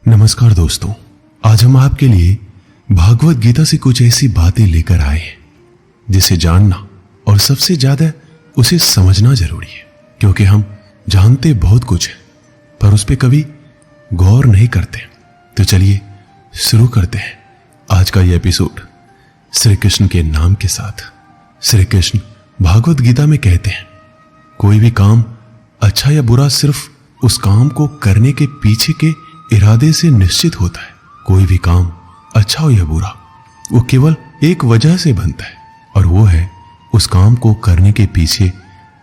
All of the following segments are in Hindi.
नमस्कार दोस्तों, आज हम आपके लिए भागवत गीता से कुछ ऐसी बातें लेकर आए हैं जिसे जानना और सबसे ज्यादा उसे समझना जरूरी है, क्योंकि हम जानते बहुत कुछ है पर उस पर कभी गौर नहीं करते। तो चलिए शुरू करते हैं आज का यह एपिसोड श्री कृष्ण के नाम के साथ। श्री कृष्ण भागवत गीता में कहते हैं, कोई भी काम अच्छा या बुरा सिर्फ उस काम को करने के पीछे के इरादे से निश्चित होता है। कोई भी काम अच्छा हो या बुरा वो केवल एक वजह से बनता है, और वो है उस काम को करने के पीछे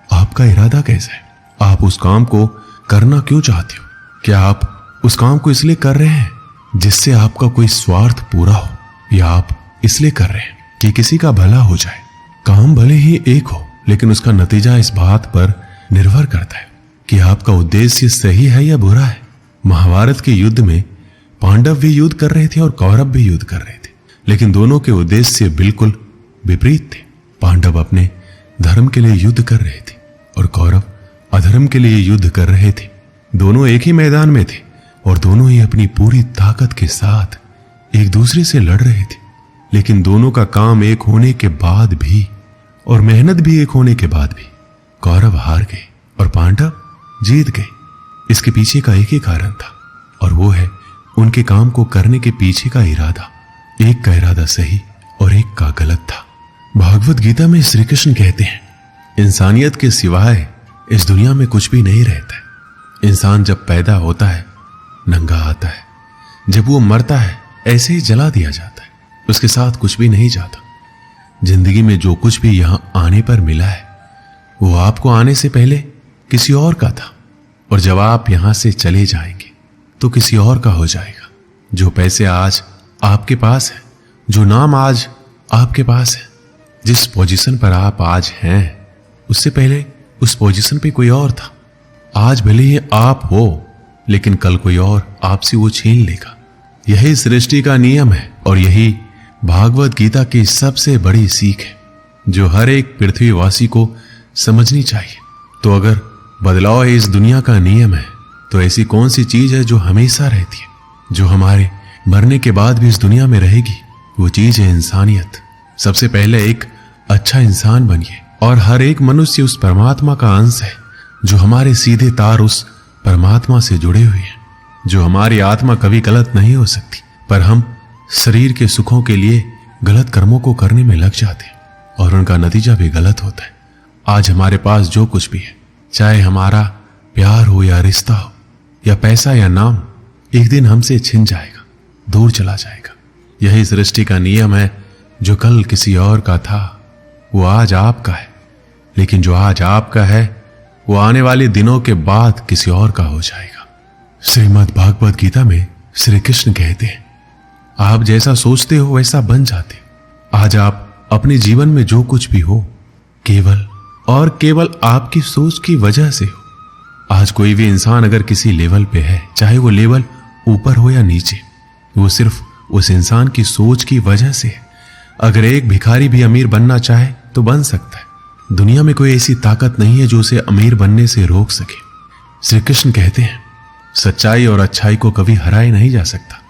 आपका इरादा कैसा है। आप उस काम को करना क्यों चाहते हो? क्या आप उस काम को इसलिए कर रहे हैं जिससे आपका कोई स्वार्थ पूरा हो, या आप इसलिए कर रहे हैं कि किसी का भला हो जाए? काम भले ही एक हो, लेकिन उसका नतीजा इस बात पर निर्भर करता है कि आपका उद्देश्य सही है या बुरा है। महाभारत के युद्ध में पांडव भी युद्ध कर रहे थे और कौरव भी युद्ध कर रहे थे, लेकिन दोनों के उद्देश्य बिल्कुल विपरीत थे। पांडव अपने धर्म के लिए युद्ध कर रहे थे और कौरव अधर्म के लिए युद्ध कर रहे थे। दोनों एक ही मैदान में थे और दोनों ही अपनी पूरी ताकत के साथ एक दूसरे से लड़ रहे थे, लेकिन दोनों का काम एक होने के बाद भी और मेहनत भी एक होने के बाद भी कौरव हार गए और पांडव जीत गए। इसके पीछे का एक ही कारण था, और वो है उनके काम को करने के पीछे का इरादा। एक का इरादा सही और एक का गलत था। भागवत गीता में श्री कृष्ण कहते हैं, इंसानियत के सिवाय इस दुनिया में कुछ भी नहीं रहता है। इंसान जब पैदा होता है नंगा आता है, जब वो मरता है ऐसे ही जला दिया जाता है, उसके साथ कुछ भी नहीं जाता। जिंदगी में जो कुछ भी यहां आने पर मिला है वो आपको आने से पहले किसी और का था, और जब आप यहां से चले जाएंगे तो किसी और का हो जाएगा। जो पैसे आज आपके पास है, जो नाम आज आपके पास है, जिस पोजीशन पर आप आज हैं, उससे पहले उस पोजीशन पे कोई और था। आज भले ही आप हो, लेकिन कल कोई और आपसे वो छीन लेगा। यही सृष्टि का नियम है और यही भागवत गीता की सबसे बड़ी सीख है जो हर एक पृथ्वीवासी को समझनी चाहिए। तो अगर बदलाव इस दुनिया का नियम है, तो ऐसी कौन सी चीज है जो हमेशा रहती है, जो हमारे मरने के बाद भी इस दुनिया में रहेगी? वो चीज है इंसानियत। सबसे पहले एक अच्छा इंसान बनिए, और हर एक मनुष्य उस परमात्मा का अंश है जो हमारे सीधे तार उस परमात्मा से जुड़े हुए हैं। जो हमारी आत्मा कभी गलत नहीं हो सकती, पर हम शरीर के सुखों के लिए गलत कर्मों को करने में लग जाते हैं और उनका नतीजा भी गलत होता है। आज हमारे पास जो कुछ भी है, चाहे हमारा प्यार हो या रिश्ता हो या पैसा या नाम, एक दिन हमसे छिन जाएगा, दूर चला जाएगा। यही सृष्टि का नियम है। जो कल किसी और का था वो आज आपका है, लेकिन जो आज आपका है वो आने वाले दिनों के बाद किसी और का हो जाएगा। श्रीमद् भागवत गीता में श्री कृष्ण कहते हैं, आप जैसा सोचते हो वैसा बन जाते हो। आज आप अपने जीवन में जो कुछ भी हो, केवल और केवल आपकी सोच की वजह से हो। आज कोई भी इंसान अगर किसी लेवल पे है, चाहे वो लेवल ऊपर हो या नीचे, वो सिर्फ उस इंसान की सोच की वजह से है। अगर एक भिखारी भी अमीर बनना चाहे तो बन सकता है। दुनिया में कोई ऐसी ताकत नहीं है जो उसे अमीर बनने से रोक सके। श्री कृष्ण कहते हैं, सच्चाई और अच्छाई को कभी हराया नहीं जा सकता,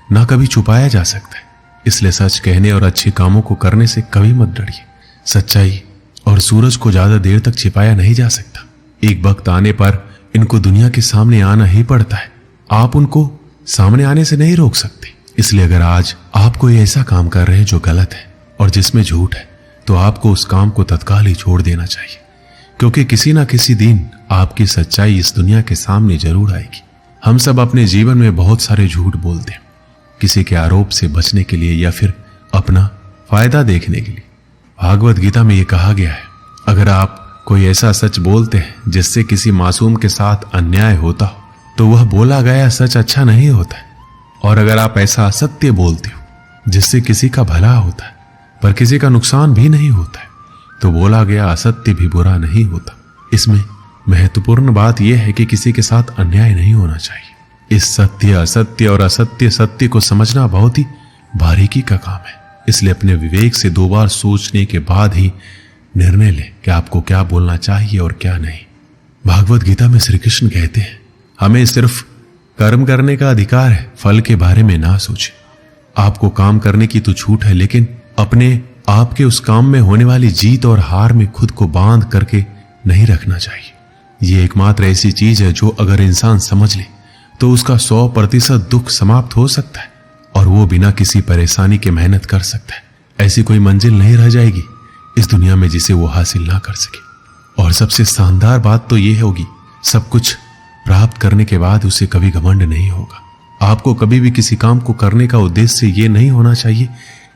ना कभी छुपाया जा सकता है। इसलिए सच कहने और अच्छे कामों को करने से कभी मत डरिए। सच्चाई और सूरज को ज्यादा देर तक छिपाया नहीं जा सकता। एक वक्त आने पर इनको दुनिया के सामने आना ही पड़ता है। आप उनको सामने आने से नहीं रोक सकते। इसलिए अगर आज आप कोई ऐसा काम कर रहे हैं जो गलत है और जिसमें झूठ है, तो आपको उस काम को तत्काल ही छोड़ देना चाहिए, क्योंकि किसी ना किसी दिन आपकी सच्चाई इस दुनिया के सामने जरूर आएगी। हम सब अपने जीवन में बहुत सारे झूठ बोलते हैं, किसी के आरोप से बचने के लिए या फिर अपना फायदा देखने के लिए। भागवत गीता में यह कहा गया है, अगर आप कोई ऐसा सच बोलते हैं जिससे किसी मासूम के साथ अन्याय होता हो, तो वह बोला गया सच अच्छा नहीं होता है। और अगर आप ऐसा असत्य बोलते हो जिससे किसी का भला होता है पर किसी का नुकसान भी नहीं होता है, तो बोला गया असत्य भी बुरा नहीं होता। इसमें महत्वपूर्ण बात यह है कि किसी के साथ अन्याय नहीं होना चाहिए। इस सत्य असत्य और असत्य सत्य को समझना बहुत ही बारीकी का काम है। इसलिए अपने विवेक से 2 बार सोचने के बाद ही निर्णय लें कि आपको क्या बोलना चाहिए और क्या नहीं। भागवत गीता में श्री कृष्ण कहते हैं, हमें सिर्फ कर्म करने का अधिकार है, फल के बारे में ना सोचे। आपको काम करने की तो छूट है, लेकिन अपने आपके उस काम में होने वाली जीत और हार में खुद को बांध करके नहीं रखना चाहिए। ये एकमात्र ऐसी चीज है जो अगर इंसान समझ ले तो उसका 100% दुख समाप्त हो सकता है और वो बिना किसी परेशानी के मेहनत कर सकता है। ऐसी कोई मंजिल नहीं रह जाएगी इस दुनिया में जिसे वो हासिल ना कर सके। और सबसे शानदार बात तो ये होगी, सब कुछ प्राप्त करने के बाद उसे कभी घमंड नहीं होगा। आपको कभी भी किसी काम को करने का उद्देश्य ये नहीं होना चाहिए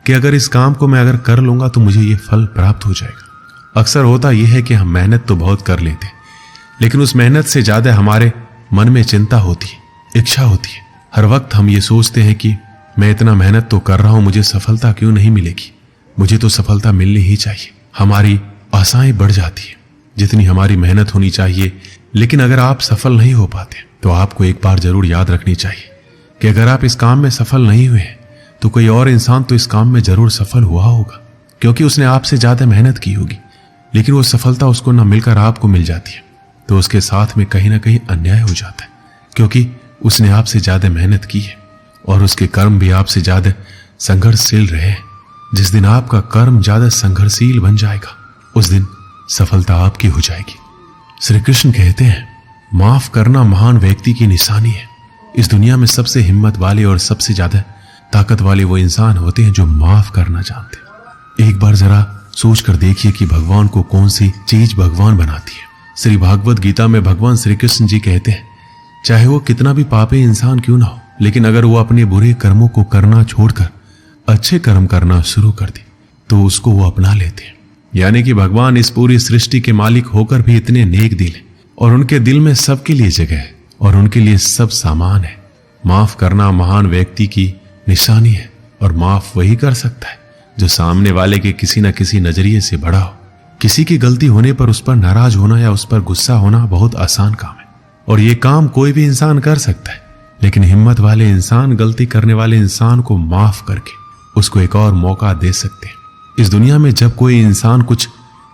कि अगर इस काम को मैं अगर कर लूंगा तो मुझे ये फल प्राप्त हो जाएगा। अक्सर होता यह है कि हम मेहनत तो बहुत कर लेते हैं, लेकिन उस मेहनत से ज्यादा हमारे मन में चिंता होती है, इच्छा होती है। हर वक्त हम ये सोचते हैं कि मैं इतना मेहनत तो कर रहा हूं, मुझे सफलता क्यों नहीं मिलेगी, मुझे तो सफलता मिलनी ही चाहिए। हमारी आशाएं बढ़ जाती है जितनी हमारी मेहनत होनी चाहिए। लेकिन अगर आप सफल नहीं हो पाते तो आपको एक बार जरूर याद रखनी चाहिए कि अगर आप इस काम में सफल नहीं हुए तो कोई और इंसान तो इस काम में जरूर सफल हुआ होगा, क्योंकि उसने आपसे ज्यादा मेहनत की होगी। लेकिन वो सफलता उसको ना मिलकर आपको मिल जाती है तो उसके साथ में कहीं ना कहीं अन्याय हो जाता है, क्योंकि उसने आपसे ज्यादा मेहनत की है और उसके कर्म भी आपसे ज्यादा संघर्षशील रहे हैं। जिस दिन आपका कर्म ज्यादा संघर्षशील बन जाएगा उस दिन सफलता आपकी हो जाएगी। श्री कृष्ण कहते हैं, माफ करना महान व्यक्ति की निशानी है। इस दुनिया में सबसे हिम्मत वाले और सबसे ज्यादा ताकत वाले वो इंसान होते हैं जो माफ करना जानते हैं। एक बार जरा सोच कर देखिए कि भगवान को कौन सी चीज भगवान बनाती है। श्री भागवत गीता में भगवान श्री कृष्ण जी कहते हैं, चाहे वो कितना भी पापी इंसान क्यों ना हो, लेकिन अगर वो अपने बुरे कर्मों को करना छोड़कर अच्छे कर्म करना शुरू कर दे तो उसको वो अपना लेते हैं। यानी कि भगवान इस पूरी सृष्टि के मालिक होकर भी इतने नेक दिल हैं और उनके दिल में सबके लिए जगह है और उनके लिए सब सामान है। माफ करना महान व्यक्ति की निशानी है और माफ वही कर सकता है जो सामने वाले के किसी न किसी नजरिए से बड़ा हो। किसी की गलती होने पर उस पर नाराज होना या उस पर गुस्सा होना बहुत आसान काम है और ये काम कोई भी इंसान कर सकता है, लेकिन हिम्मत वाले इंसान गलती करने वाले इंसान को माफ करके उसको एक और मौका दे सकते हैं। इस दुनिया में जब कोई इंसान कुछ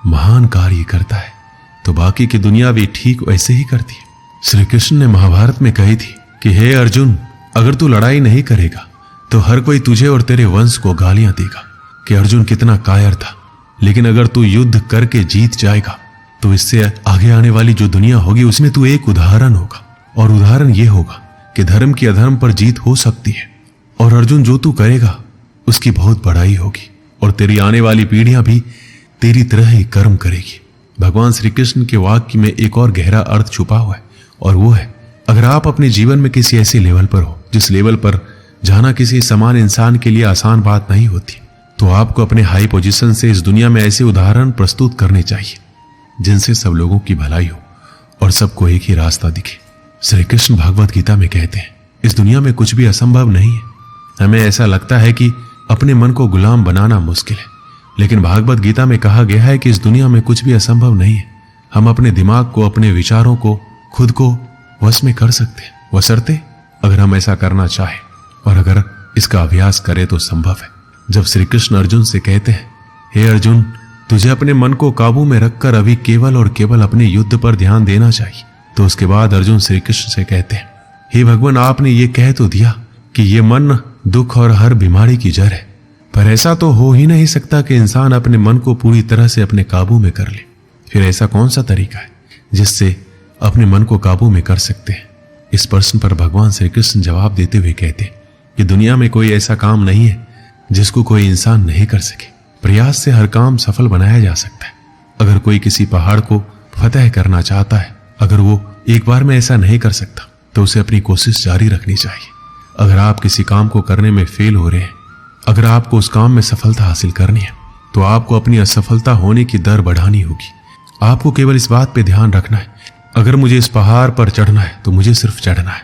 महान कार्य करता है तो बाकी की दुनिया भी ठीक वैसे ही करती है। श्री कृष्ण ने महाभारत में कही थी कि हे अर्जुन, अगर तू लड़ाई नहीं करेगा तो हर कोई तुझे और तेरे वंश को गालियां देगा कि अर्जुन कितना कायर था, लेकिन अगर तू युद्ध करके जीत जाएगा तो इससे आगे आने वाली जो दुनिया होगी उसमें तू एक उदाहरण होगा। और उदाहरण यह होगा कि धर्म की अधर्म पर जीत हो सकती है। और अर्जुन, जो तू करेगा उसकी बहुत बड़ाई होगी और तेरी आने वाली पीढ़ियां भी तेरी तरह ही कर्म करेगी। भगवान श्री कृष्ण के वाक्य में एक और गहरा अर्थ छुपा हुआ है और वो है, अगर आप अपने जीवन में किसी ऐसे लेवल पर हो जिस लेवल पर जाना किसी समान इंसान के लिए आसान बात नहीं होती, तो आपको अपने हाई पोजीशन से इस दुनिया में ऐसे उदाहरण प्रस्तुत करने चाहिए जिनसे सब लोगों की भलाई हो और सबको एक ही रास्ता दिखे। श्री कृष्ण भागवत गीता में कहते हैं, इस दुनिया में कुछ भी असंभव नहीं है। हमें ऐसा लगता है कि अपने मन को गुलाम बनाना मुश्किल है, लेकिन भागवत गीता में कहा गया है कि इस दुनिया में कुछ भी असंभव नहीं है। हम अपने दिमाग को, अपने विचारों को खुद को वश में कर सकते हैं, बशर्ते अगर हम ऐसा करना चाहें और अगर इसका अभ्यास करें तो संभव है। जब श्री कृष्ण अर्जुन से कहते हैं, हे अर्जुन, तुझे अपने मन को काबू में रखकर अभी केवल और केवल अपने युद्ध पर ध्यान देना चाहिए, तो उसके बाद अर्जुन श्री कृष्ण से कहते हैं, हे भगवान, आपने ये कह तो दिया कि ये मन दुख और हर बीमारी की जड़ है, पर ऐसा तो हो ही नहीं सकता कि इंसान अपने मन को पूरी तरह से अपने काबू में कर ले। फिर ऐसा कौन सा तरीका है जिससे अपने मन को काबू में कर सकते हैं? इस प्रश्न पर भगवान श्री कृष्ण जवाब देते हुए कहते हैं कि दुनिया में कोई ऐसा काम नहीं है जिसको कोई इंसान नहीं कर सके। प्रयास से हर काम सफल बनाया जा सकता है। अगर कोई किसी पहाड़ को फतह करना चाहता है, अगर वो एक बार में ऐसा नहीं कर सकता तो उसे अपनी कोशिश जारी रखनी चाहिए। अगर आप किसी काम को करने में फेल हो रहे हैं, अगर आपको उस काम में सफलता हासिल करनी है, तो आपको अपनी असफलता होने की दर बढ़ानी होगी। आपको केवल इस बात पे ध्यान रखना है, अगर मुझे इस पहाड़ पर चढ़ना है तो मुझे सिर्फ चढ़ना है।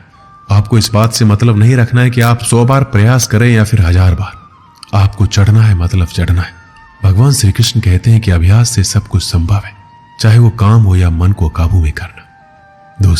आपको इस बात से मतलब नहीं रखना है कि आप 100 बार प्रयास करें या फिर 1000 बार। आपको चढ़ना है, मतलब चढ़ना है। भगवान श्री कृष्ण कहते हैं कि अभ्यास से सब कुछ संभव है, चाहे वो काम हो या मन को काबू में करना। दोस्तों,